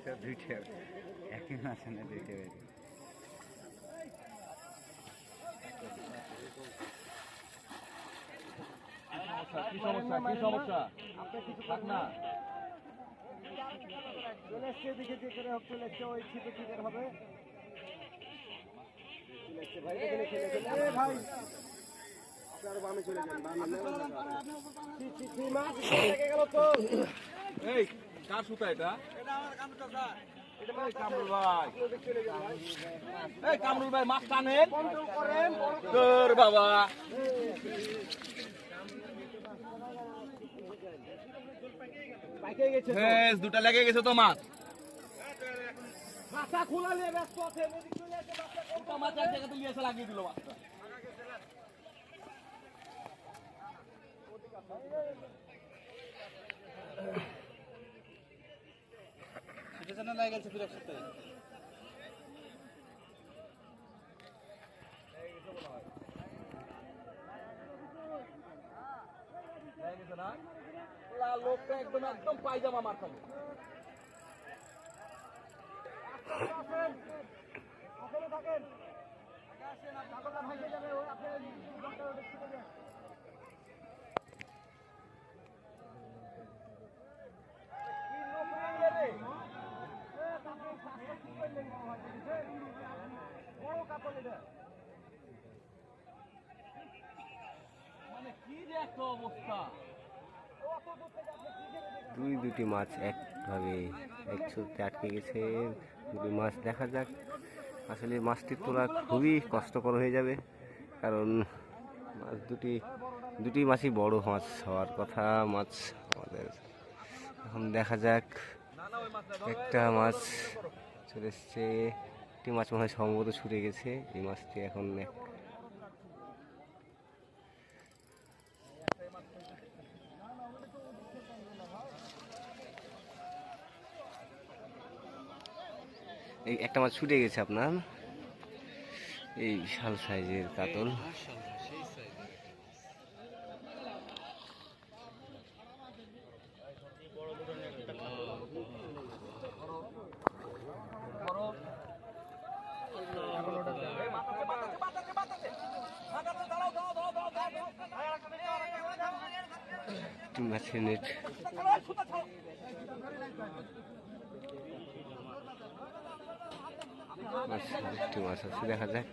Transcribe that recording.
একটা দুইটা একই মাছ না দুইটা বেরিয়ে কি সমস্যা আপনার কিছু থাক না চলে এসছে এদিকে যে করে হোক চলে এসছে ওই ছিপে কি বের হবে ভাই এখানে খেলে খেলে ভাই আপনার বামে চলে যান বামে মাছ লেগে গেল তো এই কার সুতা এটা আমার কামটা স্যার এই কামরুল ভাই এই কামরুল ভাই মাছ টানেন কন্ট্রোল করেন তোর বাবা পাইকে গেছে বেশ দুটা লেগে গেছে তো মাছ মাথা খোলা নিয়ে ব্যস্ত আছে এদিক চলে আসে দুটা মাছ এক জায়গাতে নিয়ে এসে লাগিয়ে দিল মাছটা এটা জানা লাগে গেছে ফিরে একসাথে লোকটা একদম একদম পায়জামা মার খাবে থাকেন আসেন আপনার ভাইকে যাবে ওই আপনি ঘন্টা ছুটে যান মানে কি যে একটা অবস্থা দুটি মাছ একভাবে একসাথে আটকে গেছে। দুটি মাছ দেখা যাক, আসলে মাছটি তোলা খুবই কষ্টকর হয়ে যাবে, কারণ মাছ দুটি মাছই বড় মাছ হওয়ার কথা। মাছ আমাদের এখন দেখা যাক, একটা মাছ চলে এসছে, একটি মাছ মনে হয় সম্ভবত ছুটে গেছে। এই মাছটি এখন এই একটা মাছ ছুটে গেছে আপনার, এই বিশাল সাইজের কাতল। মাছের নেট একটু মাছ আছে, দেখা যাক।